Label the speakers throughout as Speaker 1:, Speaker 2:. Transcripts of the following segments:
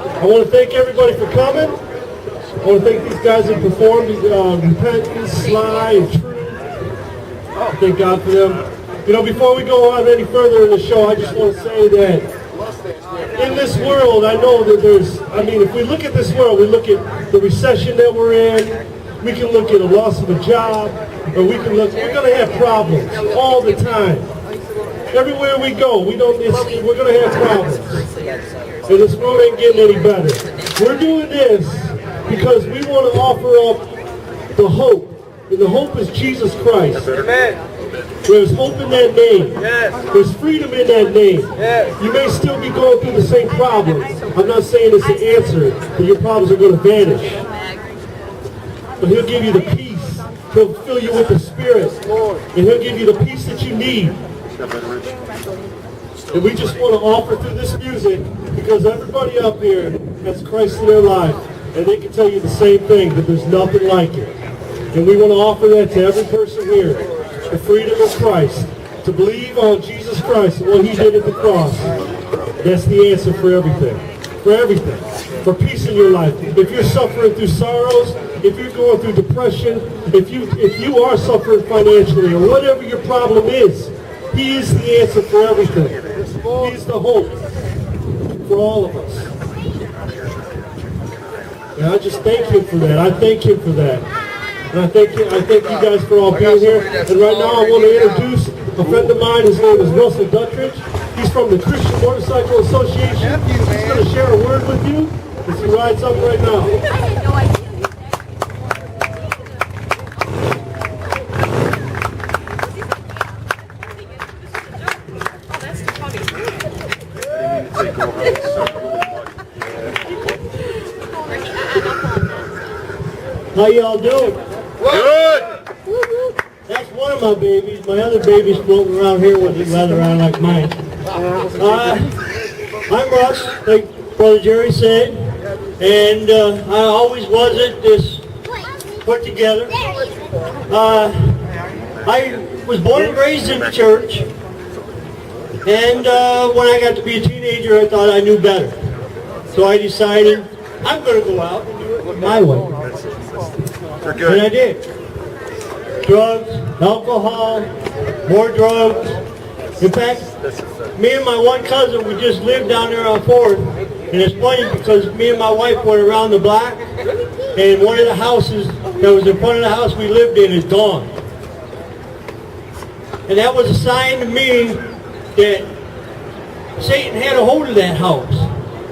Speaker 1: I want to thank everybody for coming. I want to thank these guys that performed Repentance, Sly, and True. Thank God for them. You know, before we go on any further in the show, I just want to say that in this world, I know that if we look at this world, we look at the recession that we're in, we can look at a loss of a job, or we're going to have problems all the time. Everywhere we go, we're going to have problems. And this world ain't getting any better. We're doing this because we want to offer up the hope. And the hope is Jesus Christ.
Speaker 2: Amen.
Speaker 1: There's hope in that name.
Speaker 2: Yes.
Speaker 1: There's freedom in that name.
Speaker 2: Yes.
Speaker 1: You may still be going through the same problems. I'm not saying it's the answer, but your problems are going to vanish. But He'll give you the peace. He'll fill you with the Spirit. And He'll give you the peace that you need. And we just want to offer through this music because everybody up here has Christ in their life. And they can tell you the same thing, that there's nothing like it. And we want to offer that to every person here. The freedom of Christ. To believe on Jesus Christ and what He did at the cross. That's the answer for everything. For everything. For peace in your life. If you're suffering through sorrows, if you're going through depression, if you are suffering financially, or whatever your problem is, He is the answer for everything. He is the hope for all of us. And I just thank Him for that. I thank Him for that. And I thank you guys for all being here. And right now I want to introduce a friend of mine. His name is Russell Duttridge. He's from the Christian Motorcycle Association. He's going to share a word with you as he rides up right now. How y'all doing?
Speaker 2: Good.
Speaker 1: That's one of my babies. My other baby's floating around here with it, rather around like mine. I'm Russ, like Brother Jerry said, and I always wasn't this put together. I was born and raised in the church, and when I got to be a teenager, I thought I knew better. So I decided I'm going to go out and do it my way. And I did. Drugs, alcohol, more drugs. In fact, me and my one cousin, we just lived down there on 4th. And it's funny because me and my wife went around the block, and one of the houses that was in front of the house we lived in is gone. And that was a sign to me that Satan had a hold of that house.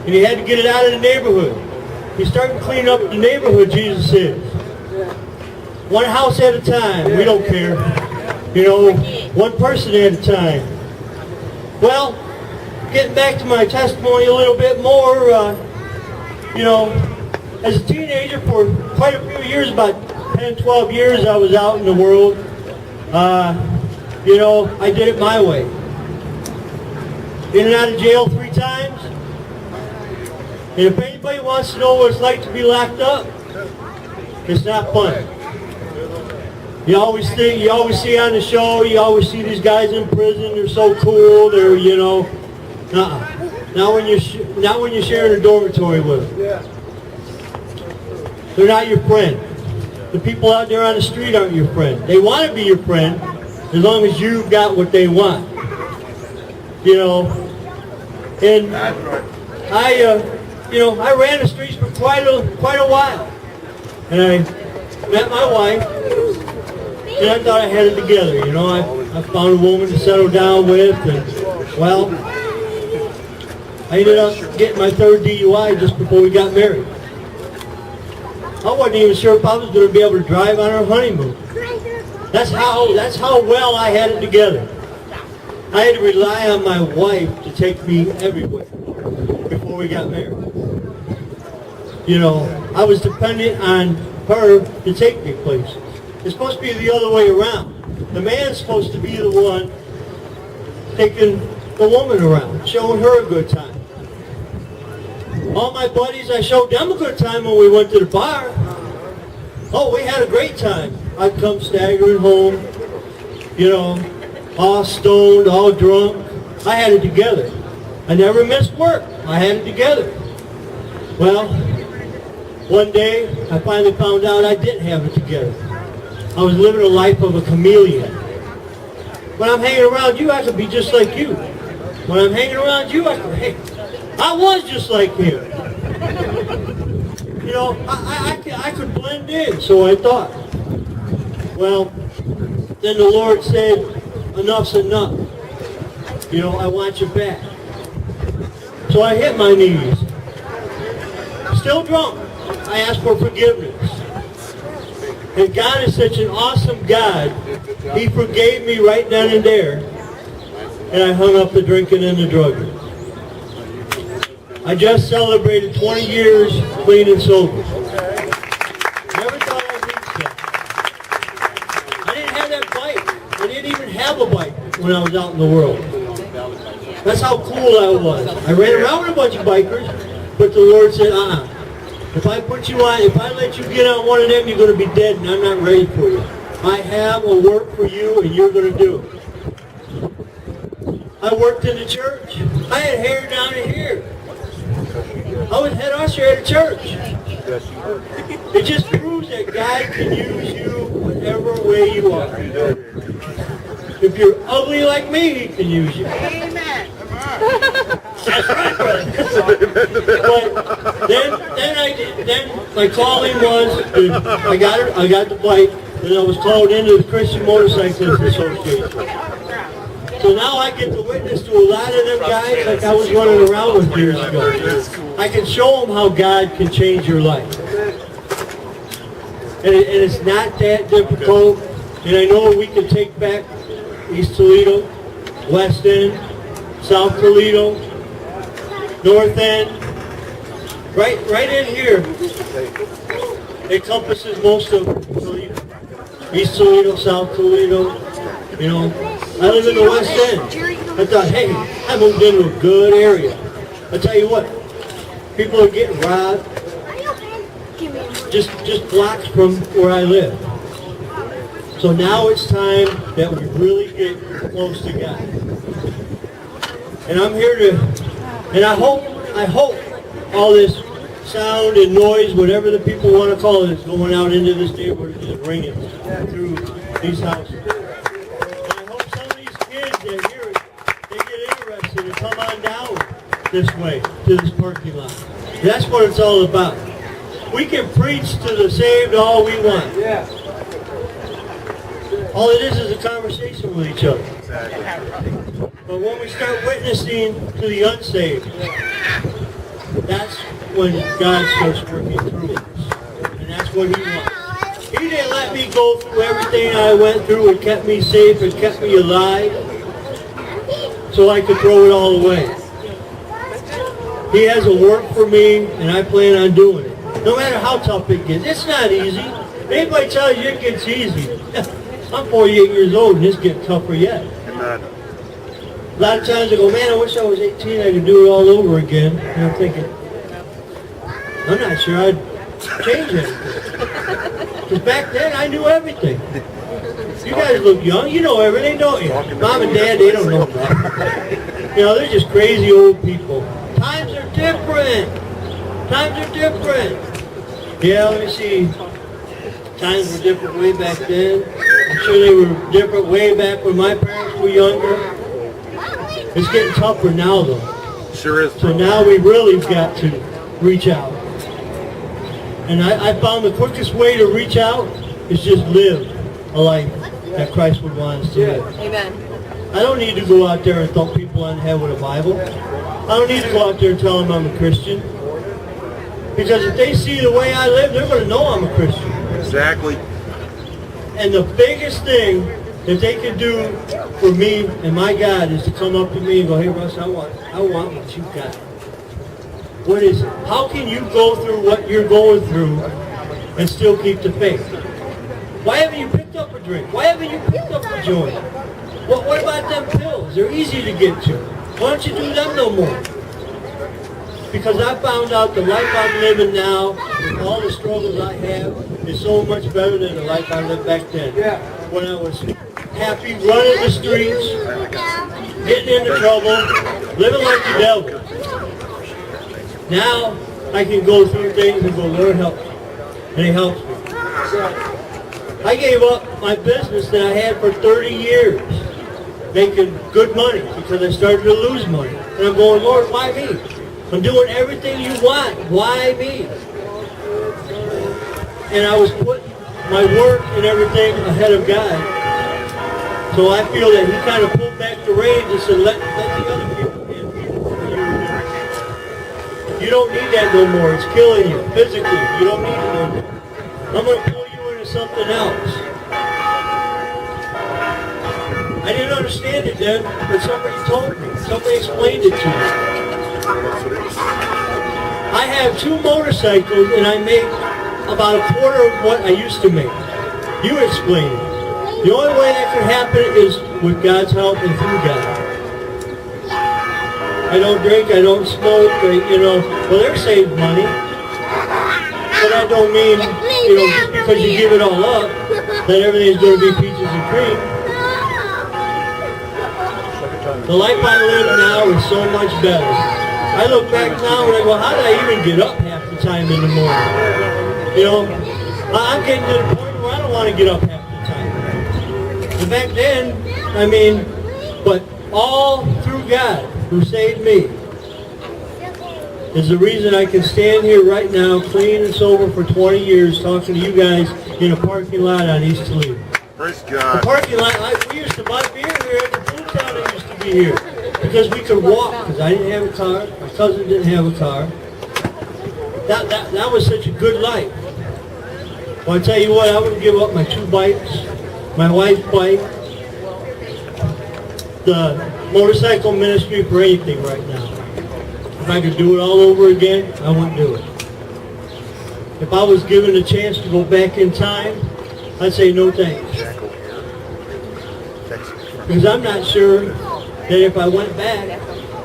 Speaker 1: And he had to get it out of the neighborhood. He's starting to clean up the neighborhood, Jesus says. One house at a time. We don't care. You know, one person at a time. Well, getting back to my testimony a little bit more, you know, as a teenager for quite a few years, about 10, 12 years, I was out in the world. You know, I did it my way. In and out of jail 3 times. And if anybody wants to know what it's like to be locked up, it's not fun. You always see on the show, you always see these guys in prison, they're so cool, they're, you know, not when you're sharing a dormitory with them. They're not your friend. The people out there on the street aren't your friend. They want to be your friend as long as you've got what they want. You know, and I ran the streets for quite a while. And I met my wife, and I thought I had it together. You know, I found a woman to settle down with, and, well, I ended up getting my 3rd DUI just before we got married. I wasn't even sure if I was going to be able to drive on our honeymoon. That's how well I had it together. I had to rely on my wife to take me everywhere before we got married. You know, I was dependent on her to take me places. It's supposed to be the other way around. The man's supposed to be the one taking the woman around, showing her a good time. All my buddies, I showed them a good time when we went to the bar. Oh, we had a great time. I'd come staggering home, you know, all stoned, all drunk. I had it together. I never missed work. I had it together. Well, one day I finally found out I didn't have it together. I was living a life of a chameleon. When I'm hanging around you, I could be just like you. When I'm hanging around you, I was just like him. You know, I could blend in, so I thought. Well, then the Lord said, enough's enough. You know, I want you back. So I hit my knees. Still drunk. I asked for forgiveness. And God is such an awesome God. He forgave me right then and there. And I hung up the drinking and the drugging. I just celebrated 20 years clean and sober. Never thought I'd reach that. I didn't have that bike. I didn't even have a bike when I was out in the world. That's how cool I was. I ran around with a bunch of bikers, but the Lord said, if I put you on, if I let you get on one of them, you're going to be dead, and I'm not ready for you. I have a work for you, and you're going to do it. I worked in the church. I had hair down to here. I was head usher at a church. It just proves that God can use you whatever way you are. If you're ugly like me, He can use you.
Speaker 2: Amen.
Speaker 1: That's right, brother. But then my calling was, I got the bike, and I was called into the Christian Motorcyclists Association. So now I get to witness to a lot of them guys like I was running around with years ago. I can show them how God can change your life. And it's not that difficult. And I know we can take back East Toledo, West End, South Toledo, North End, right in here. It encompasses most of Toledo. East Toledo, South Toledo, you know. I live in the West End. I thought, hey, I moved into a good area. I tell you what, people are getting robbed just blocks from where I live. So now it's time that we really get close to God. And I'm here to, and I hope all this sound and noise, whatever the people want to call it, is going out into this neighborhood and just ringing through these houses. And I hope some of these kids that hear it, they get interested and come on down this way to this parking lot. That's what it's all about. We can preach to the saved all we want. All it is a conversation with each other. But when we start witnessing to the unsaved, that's when God starts working through us. And that's what He wants. He didn't let me go through everything I went through and kept me safe and kept me alive so I could throw it all away. He has a work for me, and I plan on doing it. No matter how tough it gets. It's not easy. Anybody tells you it gets easy. I'm 48 years old, and it's getting tougher yet.
Speaker 3: Amen.
Speaker 1: A lot of times I go, man, I wish I was 18, I could do it all over again. And I'm thinking, I'm not sure I'd change anything. Because back then, I knew everything. You guys look young, you know everything, don't you? Mom and Dad, they don't know that. You know, they're just crazy old people. Times are different. Times are different. Yeah, let me see. Times were different way back then. I'm sure they were different way back when my parents were younger. It's getting tougher now, though.
Speaker 3: Sure is.
Speaker 1: So now we really got to reach out. And I found the quickest way to reach out is just live a life that Christ would want us to live.
Speaker 2: Amen.
Speaker 1: I don't need to go out there and thump people on the head with a Bible. I don't need to go out there and tell them I'm a Christian. Because if they see the way I live, they're going to know I'm a Christian.
Speaker 3: Exactly.
Speaker 1: And the biggest thing that they can do for me and my God is to come up to me and go, hey, Russ, I want what you got. What is it? How can you go through what you're going through and still keep the faith? Why haven't you picked up a drink? Why haven't you picked up a joint? What about them pills? They're easy to get to. Why don't you do them no more? Because I found out the life I'm living now, with all the struggles I have, is so much better than the life I lived back then. When I was happy running the streets, getting into trouble, living like the devil. Now, I can go through things and go, Lord help me. And He helps me. I gave up my business that I had for 30 years, making good money, because I started to lose money. And I'm going, Lord, why me? I'm doing everything you want. Why me? And I was putting my work and everything ahead of God. So I feel that He kind of pulled back the reins and said, let the other people in. You don't need that no more. It's killing you physically. You don't need it no more. I'm going to pull you into something else. I didn't understand it then, but somebody told me. Somebody explained it to me. I have 2 motorcycles and I make about a quarter of what I used to make. You explain it. The only way that can happen is with God's help and through God. I don't drink, I don't smoke, well, they're saving money. But that don't mean, just because you give it all up, that everything's going to be peaches and cream. The life I live now is so much better. I look back now and I go, how did I even get up half the time in the morning? I'm getting to the point where I don't want to get up half the time. And back then, but all through God, who saved me, is the reason I can stand here right now, clean and sober for 20 years, talking to you guys in a parking lot on East Toledo.
Speaker 2: Praise God.
Speaker 1: The parking lot, we used to buy beer here at the food town that used to be here, because we could walk, because I didn't have a car, my cousin didn't have a car. That was such a good life. Well, I tell you what, I wouldn't give up my 2 bikes, my wife's bike, the motorcycle ministry for anything right now. If I could do it all over again, I wouldn't do it. If I was given a chance to go back in time, I'd say no thanks. Because I'm not sure that if I went back,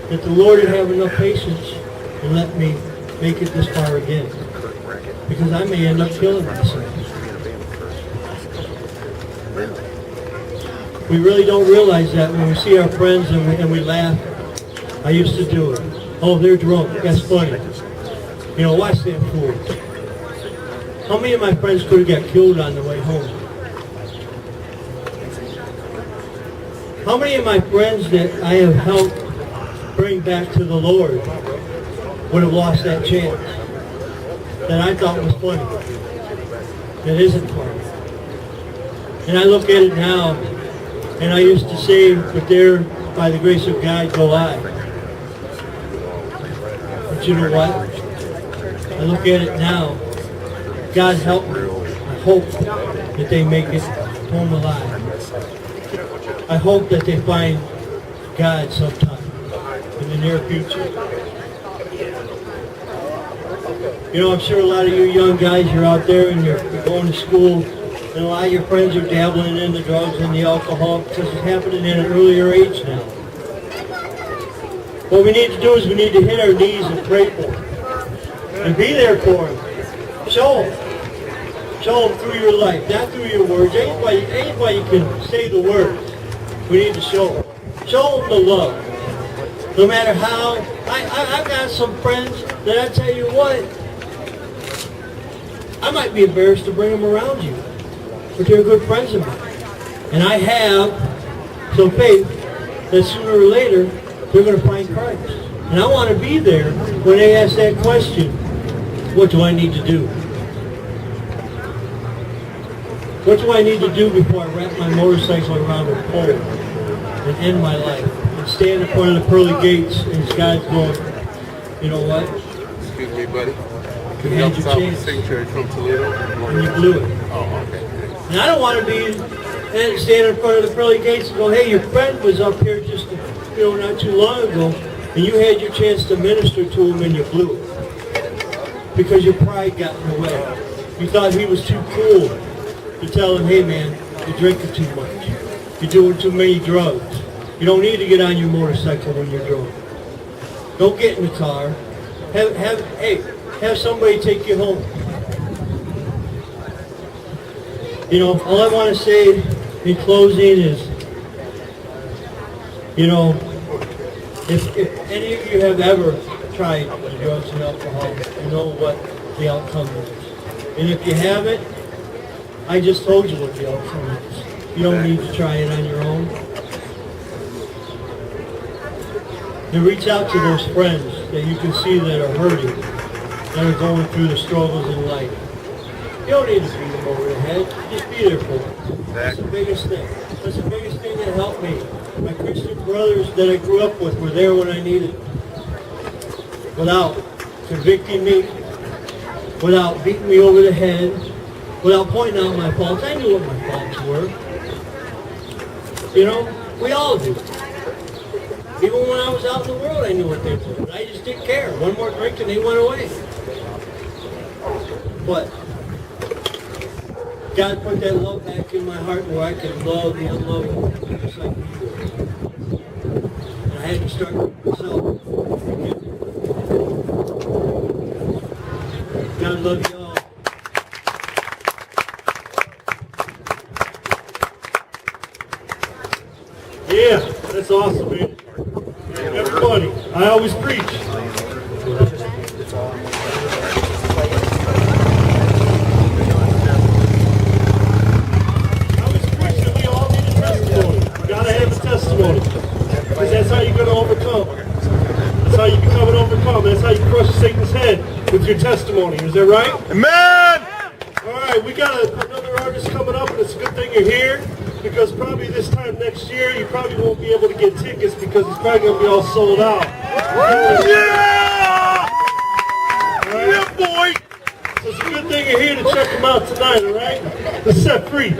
Speaker 1: that the Lord would have enough patience and let me make it this far again. Because I may end up killing myself. We really don't realize that when we see our friends and we laugh. I used to do it. Oh, they're drunk. That's funny. Watch that fool. How many of my friends could have got killed on the way home? How many of my friends that I have helped bring back to the Lord would have lost that chance? That I thought was funny. That isn't funny. And I look at it now, and I used to say, but there, by the grace of God, go I. But you know what? I look at it now. God help me. I hope that they make it home alive. I hope that they find God sometime in the near future. I'm sure a lot of you young guys, you're out there and you're going to school, and a lot of your friends are dabbling in the drugs and the alcohol, because it's happening at an earlier age now. What we need to do is we need to hit our knees and pray for them. And be there for them. Show them. Show them through your life, not through your words. Anybody can say the words. We need to show them. Show them the love. No matter how. I've got some friends that I tell you what, I might be embarrassed to bring them around you, but they're good friends of mine. And I have some faith that sooner or later they're going to find Christ. And I want to be there when they ask that question, what do I need to do? What do I need to do before I wrap my motorcycle around a pole and end my life? And stand in front of the pearly gates and God's going, you know what?
Speaker 2: Excuse me, buddy.
Speaker 1: You had your chance.
Speaker 2: Signature from Toledo.
Speaker 1: And you blew it.
Speaker 2: Oh, okay.
Speaker 1: And I don't want to be stand in front of the pearly gates and go, hey, your friend was up here just not too long ago, and you had your chance to minister to him and you blew it. Because your pride got in the way. You thought he was too cool to tell him, hey man, you're drinking too much. You're doing too many drugs. You don't need to get on your motorcycle when you're drunk. Don't get in the car. Have somebody take you home. All I want to say in closing is, if any of you have ever tried the drugs and alcohol, you know what the outcome is. And if you haven't, I just told you what the outcome is. You don't need to try it on your own. You reach out to those friends that you can see that are hurting, that are going through the struggles in life. You don't need to beat them over the head. Just be there for them. That's the biggest thing. That's the biggest thing that helped me. My Christian brothers that I grew up with were there when I needed them. Without convicting me, without beating me over the head, without pointing out my faults. I knew what my faults were. You know, we all do. Even when I was out in the world, I knew what they were. But I just didn't care. One more drink and they went away. But God put that love back in my heart where I can love the unlovable, just like He did. And I had to start with myself. God love you all.
Speaker 3: Yeah, that's awesome, man. Everybody, I always preach. Testimony. Because that's how you're going to overcome. That's how you become an overcome. That's how you crush Satan's head with your testimony. Is that right?
Speaker 2: Amen!
Speaker 3: All right, we got another artist coming up, and it's a good thing you're here, because probably this time next year, you probably won't be able to get tickets because it's probably going to be all sold out.
Speaker 2: Yeah!
Speaker 3: Right?
Speaker 2: Yeah, boy!
Speaker 3: So it's a good thing you're here to check them out tonight, all right? The Set Free.